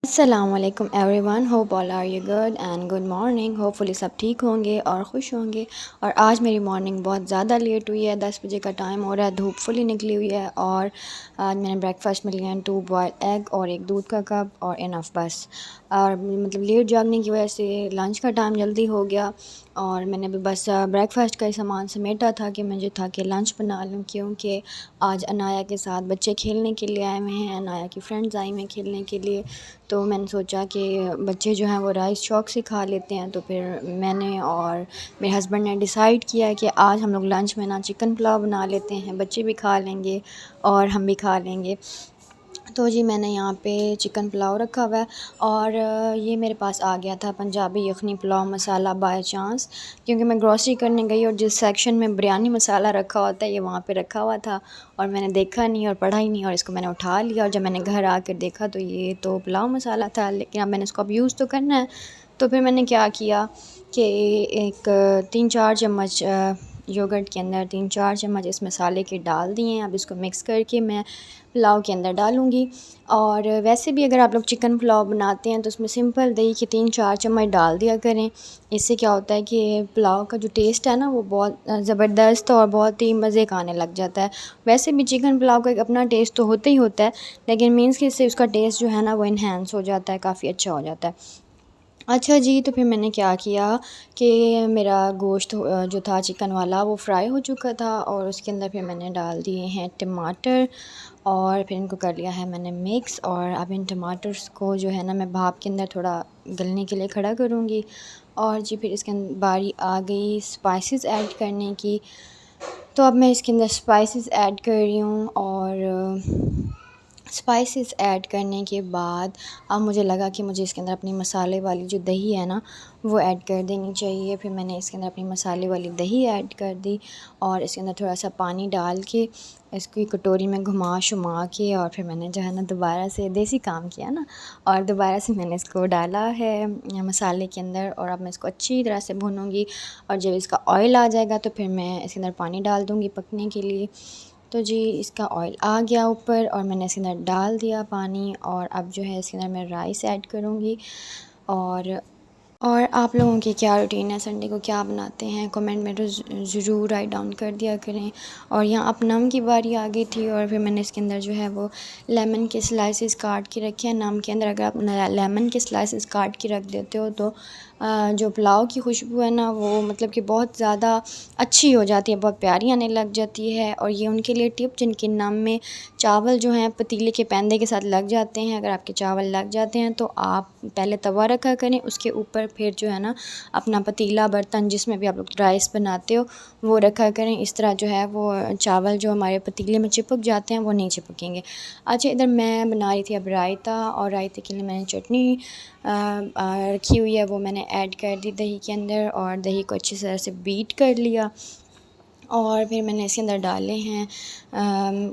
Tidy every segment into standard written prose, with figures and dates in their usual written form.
अस्सलामुअलैकुम everyone, hope all are you good and good morning. Hopefully सब ठीक होंगे और खुश होंगे। और आज मेरी मॉर्निंग बहुत ज़्यादा लेट हुई है, 10 बजे का टाइम हो रहा है, धूप फुली निकली हुई है। और आज मैंने ब्रेकफास्ट में लिया 2 बॉयल एग और एक दूध का कप और इनफ बस। और मतलब लेट जागने की वजह से लंच का टाइम जल्दी हो गया और मैंने अभी बस ब्रेकफास्ट का ही सामान समेटा था कि मुझे था कि लंच बना लूँ, क्योंकि आज अनाया के साथ बच्चे खेलने के लिए आए हुए हैं, अनाया की फ्रेंड्स आई हुई हैं खेलने के लिए। तो मैंने सोचा कि बच्चे जो हैं वो राइस शौक़ से खा लेते हैं, तो फिर मैंने और मेरे हस्बैंड ने डिसाइड किया कि आज हम लोग लंच में ना चिकन पुलाव बना लेते हैं, बच्चे भी खा लेंगे और हम भी खा लेंगे। तो जी मैंने यहाँ पे चिकन पुलाव रखा हुआ है और ये मेरे पास आ गया था पंजाबी यखनी पुलाव मसाला बाय चांस, क्योंकि मैं ग्रॉसरी करने गई और जिस सेक्शन में बिरयानी मसाला रखा होता है ये वहाँ पे रखा हुआ था और मैंने देखा नहीं और पढ़ा ही नहीं और इसको मैंने उठा लिया। और जब मैंने घर आकर देखा तो ये तो पुलाव मसाला था, लेकिन अब मैंने इसको अब यूज़ तो करना है। तो फिर मैंने क्या किया कि एक 3-4 चम्मच योगर्ट के अंदर 3-4 चम्मच इस मसाले के डाल दिए हैं। अब इसको मिक्स करके मैं पुलाव के अंदर डालूँगी। और वैसे भी अगर आप लोग चिकन पुलाव बनाते हैं तो उसमें सिंपल दही के 3-4 चम्मच डाल दिया करें। इससे क्या होता है कि पुलाव का जो टेस्ट है ना वो बहुत ज़बरदस्त और बहुत ही मज़े का आने लग जाता है। वैसे भी चिकन पुलाव का एक अपना टेस्ट तो होता ही होता है, लेकिन मीन्स कि इससे उसका टेस्ट जो है ना वो इन्हेंस हो जाता है, काफ़ी अच्छा हो जाता है। अच्छा जी, तो फिर मैंने क्या किया कि मेरा गोश्त जो था चिकन वाला वो फ्राई हो चुका था और उसके अंदर फिर मैंने डाल दिए हैं टमाटर और फिर इनको कर लिया है मैंने मिक्स। और अब इन टमाटर्स को जो है ना मैं भाप के अंदर थोड़ा गलने के लिए खड़ा करूँगी। और जी फिर इसके अंदर बारी आ गई स्पाइसेस ऐड करने की, तो अब मैं इसके अंदर स्पाइसेस ऐड कर रही हूँ। और स्पाइसेस ऐड करने के बाद अब मुझे लगा कि मुझे इसके अंदर अपनी मसाले वाली जो दही है ना वो ऐड कर देनी चाहिए। फिर मैंने इसके अंदर अपनी मसाले वाली दही ऐड कर दी और इसके अंदर थोड़ा सा पानी डाल के इसको कटोरी में घुमा शुमा के और फिर मैंने जो है ना दोबारा से देसी काम किया ना और दोबारा से मैंने इसको डाला है मसाले के अंदर। और अब मैं इसको अच्छी तरह से भूनूंगी और जब इसका ऑयल आ जाएगा तो फिर मैं इसके अंदर पानी डाल दूँगी पकने के लिए। तो जी इसका ऑयल आ गया ऊपर और मैंने इसके अंदर डाल दिया पानी और अब जो है इसके अंदर मैं राइस ऐड करूँगी। और और आप लोगों की क्या रूटीन है, संडे को क्या बनाते हैं, कमेंट में तो ज़रूर राइट डाउन कर दिया करें। और यहाँ अब नम की बारी आ गई थी और फिर मैंने इसके अंदर जो है वो लेमन के स्लाइसेस काट के रखे हैं नम के अंदर। अगर आप लेमन के स्लाइसेस काट के रख देते हो तो जो पुलाव की खुशबू है ना वो मतलब कि बहुत ज़्यादा अच्छी हो जाती है, बहुत प्यारी आने लग जाती है। और ये उनके लिए टिप जिनके नम में चावल जो हैं पतीले के पैंदे के साथ लग जाते हैं, अगर आपके चावल लग जाते हैं तो आप पहले तवा रखा करें, उसके ऊपर फिर जो है ना अपना पतीला बर्तन जिसमें भी आप लोग राइस बनाते हो वो रखा करें। इस तरह जो है वो चावल जो हमारे पतीले में चिपक जाते हैं वो नहीं चिपकेंगे। अच्छा, इधर मैं बना रही थी अब रायता और रायते के लिए मैंने चटनी रखी हुई है, वो मैंने ऐड कर दी दही के अंदर और दही को अच्छी तरह से बीट कर लिया। और फिर मैंने इसके अंदर डाले हैं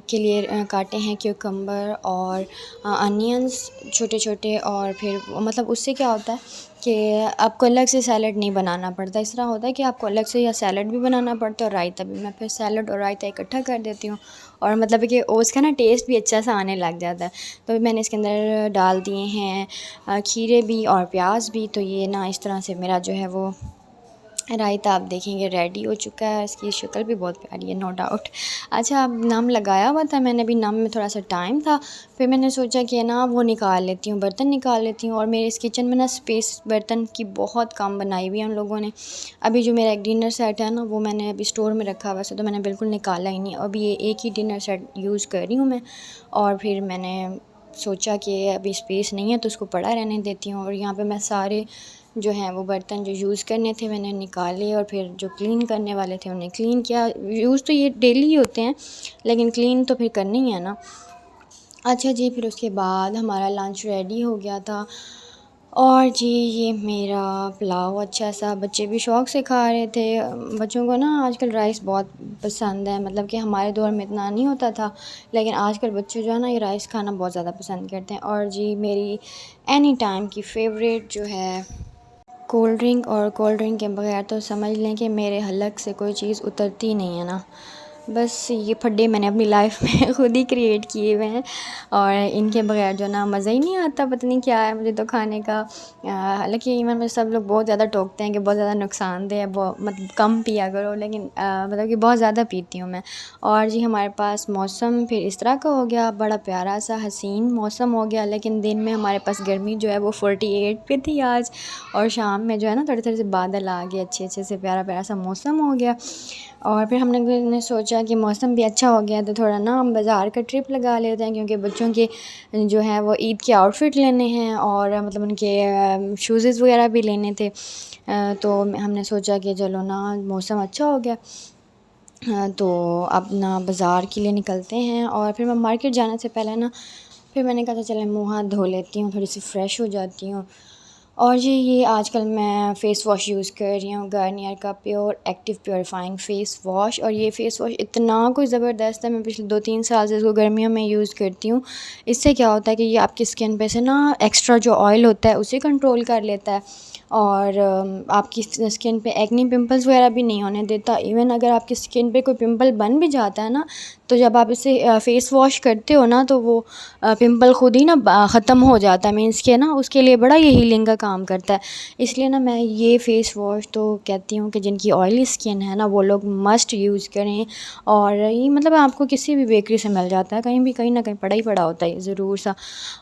के लिए काटे हैं क्यूकम्बर और अनियंस छोटे छोटे। और फिर मतलब उससे क्या होता है कि आपको अलग से सैलड नहीं बनाना पड़ता। इस तरह होता है कि आपको अलग से या सैलड भी बनाना पड़ता है और रायता भी। मैं फिर सैलड और रायता इकट्ठा कर देती हूँ और मतलब कि उसका ना टेस्ट भी अच्छा सा आने लग जाता है। तो मैंने इसके अंदर डाल दिए हैं खीरे भी और प्याज भी। तो ये ना इस तरह से मेरा जो है वो रायता आप देखेंगे रेडी हो चुका है। इसकी शक्ल भी बहुत प्यारी है, नो डाउट। अच्छा, अब नम लगाया हुआ था मैंने, भी नम में थोड़ा सा टाइम था, फिर मैंने सोचा कि ना वो निकाल लेती हूँ, बर्तन निकाल लेती हूँ। और मेरे इस किचन में ना स्पेस बर्तन की बहुत कम बनाई हुई है उन लोगों ने। अभी जो मेरा एक डिनर सेट है ना वो मैंने अभी स्टोर में रखा हुआ है, तो मैंने बिल्कुल निकाला ही नहीं। अभी ये एक ही डिनर सेट यूज़ कर रही हूँ मैं। और फिर मैंने सोचा कि अभी स्पेस नहीं है तो उसको पड़ा रहने देती हूँ। और यहाँ पे मैं सारे जो हैं वो बर्तन जो यूज़ करने थे मैंने निकाले और फिर जो क्लीन करने वाले थे उन्हें क्लीन किया। यूज़ तो ये डेली ही होते हैं लेकिन क्लीन तो फिर करने ही है ना। अच्छा जी, फिर उसके बाद हमारा लंच रेडी हो गया था और जी ये मेरा पुलाव अच्छा सा बच्चे भी शौक़ से खा रहे थे। बच्चों को ना आजकल राइस बहुत पसंद है, मतलब कि हमारे दौर में इतना नहीं होता था, लेकिन आजकल बच्चे जो है ना ये राइस खाना बहुत ज़्यादा पसंद करते हैं। और जी मेरी एनी टाइम की फ़ेवरेट जो है कोल्ड ड्रिंक, और कोल्ड ड्रिंक के बगैर तो समझ लें कि मेरे हलक से कोई चीज़ उतरती नहीं है ना। बस ये फड्डे मैंने अपनी लाइफ में ख़ुद ही क्रिएट किए हुए हैं और इनके बगैर जो ना मज़ा ही नहीं आता, पता नहीं क्या है मुझे तो खाने का। हालांकि इवन में सब लोग बहुत ज़्यादा टोकते हैं कि बहुत ज़्यादा नुकसानदेह है, बहुत मतलब कम पिया करो, लेकिन मतलब कि बहुत ज़्यादा पीती हूँ मैं। और जी हमारे पास मौसम फिर इस तरह का हो गया, बड़ा प्यारा सा हसीन मौसम हो गया, लेकिन दिन में हमारे पास गर्मी जो है वो 48 पे थी आज, और शाम में जो है ना थोड़े थोड़े से बादल आ गए, अच्छे अच्छे से प्यारा प्यारा सा मौसम हो गया। और फिर हमने सोचा कि मौसम भी अच्छा हो गया तो थोड़ा ना हम बाज़ार का ट्रिप लगा लेते हैं, क्योंकि बच्चों के जो है वो ईद के आउटफ़िट लेने हैं और मतलब उनके शूज़ वगैरह भी लेने थे। तो हमने सोचा कि चलो ना मौसम अच्छा हो गया, तो अपना बाज़ार के लिए निकलते हैं। और फिर मैं मार्केट जाने से पहले ना फिर मैंने कहा था चलो मुँह हाथ धो लेती हूँ, थोड़ी सी फ़्रेश हो जाती हूँ। और जी ये आजकल मैं फ़ेस वॉश यूज़ कर रही हूँ, गार्नियर का pure active purifying face wash. और ये फ़ेस वॉश इतना कोई ज़बरदस्त है, मैं पिछले 2-3 साल से इसको गर्मियों में यूज़ करती हूँ। इससे क्या होता है कि ये आपकी स्किन पे से ना एक्स्ट्रा जो ऑयल होता है उसे कंट्रोल कर लेता है, और आपकी स्किन पे एक्ने पिंपल्स वगैरह भी नहीं होने देता। इवन अगर आपकी स्किन पे कोई पिंपल बन भी जाता है ना, तो जब आप इसे फ़ेस वॉश करते हो ना तो वो पिंपल ख़ुद ही ना ख़त्म हो जाता है, मीन्स के ना उसके लिए बड़ा ये हीलिंग का काम करता है। इसलिए ना मैं ये फ़ेस वॉश तो कहती हूँ कि जिनकी ऑयली स्किन है ना वो लोग मस्ट यूज़ करें। और ये मतलब आपको किसी भी बेकरी से मिल जाता है, कहीं ना कहीं पड़ा ही पड़ा होता है ज़रूर सा,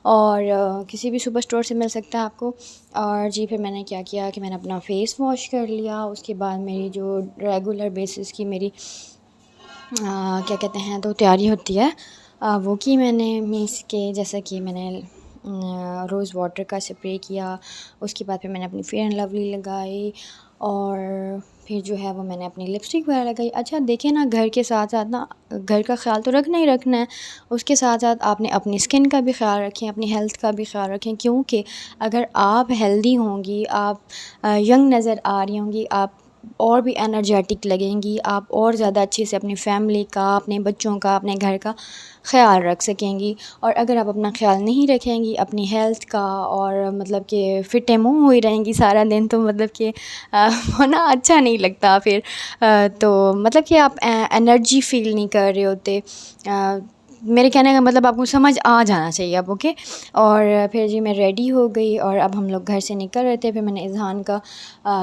और किसी भी सुपर स्टोर से मिल सकता है आपको। और जी फिर मैंने क्या किया कि मैंने अपना फ़ेस वॉश कर लिया, उसके बाद मेरी जो रेगुलर बेसिस की मेरी क्या कहते हैं तो तैयारी होती है वो की मैंने, मीन्स के जैसा कि मैंने रोज़ वाटर का स्प्रे किया, उसके बाद फिर मैंने अपनी फेयर एंड लवली लगाई, और फिर जो है वो मैंने अपनी लिपस्टिक वगैरह लगाई। अच्छा देखिए ना, घर के साथ साथ ना घर का ख़्याल तो रखना ही रखना है, उसके साथ साथ आपने अपनी स्किन का भी ख़्याल रखें, अपनी हेल्थ का भी ख़्याल रखें, क्योंकि अगर आप हेल्दी होंगी, आप यंग नज़र आ रही होंगी, आप और भी एनर्जेटिक लगेंगी, आप और ज़्यादा अच्छे से अपनी फैमिली का, अपने बच्चों का, अपने घर का ख़्याल रख सकेंगी। और अगर आप अपना ख़्याल नहीं रखेंगी अपनी हेल्थ का, और मतलब कि फ़िटे मुँह हुई रहेंगी सारा दिन, तो मतलब कि वो ना अच्छा नहीं लगता फिर। तो मतलब कि आप एनर्जी फ़ील नहीं कर रहे होते। मेरे कहने का मतलब आपको समझ आ जाना चाहिए अब, ओके। और फिर जी मैं रेडी हो गई और अब हम लोग घर से निकल रहे थे। फिर मैंने इज़हान का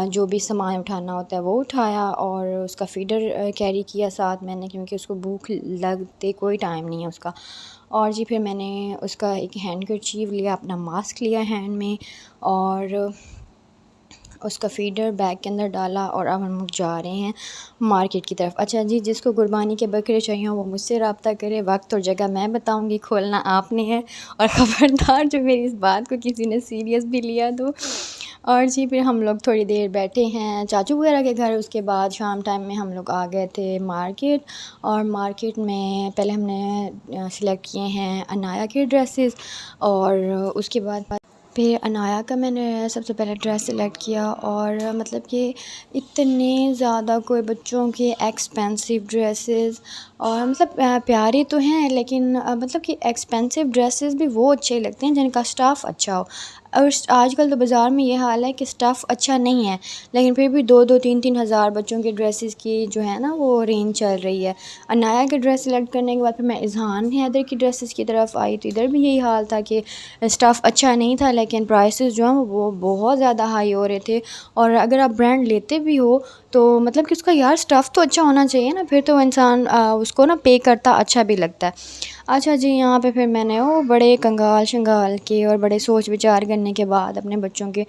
जो भी सामान उठाना होता है वो उठाया, और उसका फ़ीडर कैरी किया साथ मैंने, क्योंकि उसको भूख लगते कोई टाइम नहीं है उसका। और जी फिर मैंने उसका एक हैंडकरचीफ लिया, अपना मास्क लिया हैंड में, और उसका फ़ीडर बैग के अंदर डाला, और अब हम लोग जा रहे हैं मार्केट की तरफ। अच्छा जी, जिसको कुर्बानी के बकरे चाहिए वो मुझसे रब्ता करे, वक्त और जगह मैं बताऊंगी, खोलना आपने है। और ख़बरदार जो मेरी इस बात को किसी ने सीरियस भी लिया तो। और जी फिर हम लोग थोड़ी देर बैठे हैं चाचू वगैरह के घर, उसके बाद शाम टाइम में हम लोग आ गए थे मार्केट। और मार्केट में पहले हमने सिलेक्ट किए हैं अनाया के ड्रेसेस, और उसके बाद फिर अनाया का मैंने सबसे पहले ड्रेस सेलेक्ट किया। और मतलब कि इतने ज़्यादा कोई बच्चों के एक्सपेंसिव ड्रेसेस, और मतलब प्यारे तो हैं, लेकिन मतलब कि एक्सपेंसिव ड्रेसेस भी वो अच्छे लगते हैं जिनका स्टफ़ अच्छा हो। और आजकल तो बाज़ार में ये हाल है कि स्टफ़ अच्छा नहीं है, लेकिन फिर भी 2-2 3-3 हज़ार बच्चों के ड्रेसेस की जो है ना वो रेंज चल रही है। अनाया के ड्रेस सेलेक्ट करने के बाद फिर मैं इज़हान हैदर की ड्रेसेस की तरफ आई, तो इधर भी यही हाल था कि स्टफ़ अच्छा नहीं था, लेकिन प्राइसेस जो हैं वो बहुत ज़्यादा हाई हो रहे थे। और अगर आप ब्रांड लेते भी हो तो मतलब कि उसका यार स्टफ़ तो अच्छा होना चाहिए ना, फिर तो इंसान उसको ना पे करता अच्छा भी लगता है। अच्छा जी, यहाँ पे फिर मैंने वो बड़े कंगाल शंगाल के और बड़े सोच विचार करने के बाद अपने बच्चों के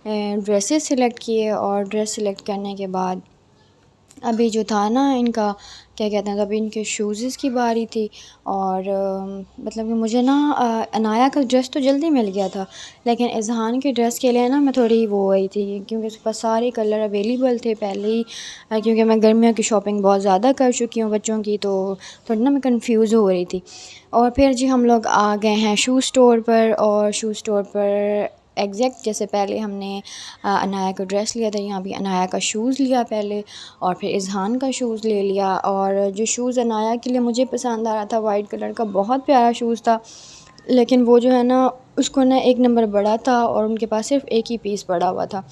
ड्रेसेस सिलेक्ट किए, और ड्रेस सिलेक्ट करने के बाद अभी जो था ना इनका क्या कहते हैं, तो अभी इनके शूज़ की बारी थी। और मतलब कि मुझे ना अनाया का ड्रेस तो जल्दी मिल गया था, लेकिन इज़हान के ड्रेस के लिए ना मैं थोड़ी वो हुई थी, क्योंकि उसके पास सारे कलर अवेलेबल थे पहले ही। क्योंकि मैं गर्मियों की शॉपिंग बहुत ज़्यादा कर चुकी हूँ बच्चों की, तो थोड़ी ना मैं कंफ्यूज हो रही थी। और फिर जी हम लोग आ गए हैं शू स्टोर पर, और शू स्टोर पर एग्जैक्ट जैसे पहले हमने अनाया का ड्रेस लिया था, यहाँ भी अनाया का शूज़ लिया पहले, और फिर इज़हान का शूज़ ले लिया। और जो शूज़ अनाया के लिए मुझे पसंद आ रहा था वाइट कलर का, बहुत प्यारा शूज़ था, लेकिन वो जो है ना उसको ना एक नंबर बड़ा था, और उनके पास सिर्फ एक ही पीस पड़ा हुआ था।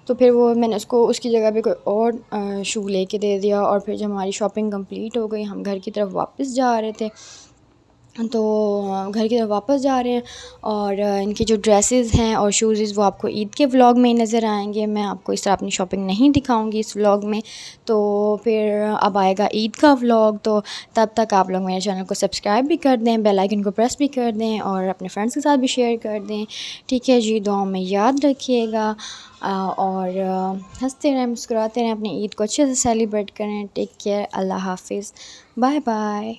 तो फिर वो मैंने उसको उसकी जगह पे कोई और शू लेके दे दिया। और फिर जब हमारी शॉपिंग कंप्लीट हो गई, हम घर की तरफ वापस जा रहे थे, तो घर की तरफ वापस जा रहे हैं। और इनकी जो ड्रेसेस हैं और शूज़ वो आपको ईद के व्लॉग में ही नज़र आएंगे। मैं आपको इस तरह अपनी शॉपिंग नहीं दिखाऊंगी इस व्लॉग में। तो फिर अब आएगा ईद का व्लॉग, तो तब तक आप लोग मेरे चैनल को सब्सक्राइब भी कर दें, बेल आइकन को प्रेस भी कर दें और अपने फ्रेंड्स के साथ भी शेयर कर दें। ठीक है जी, दुआओं में याद रखिएगा और हंसते रहें, मुस्कुराते रहें, अपनी ईद को अच्छे से सेलिब्रेट करें। टेक केयर, अल्लाह हाफिज़, बाय बाय।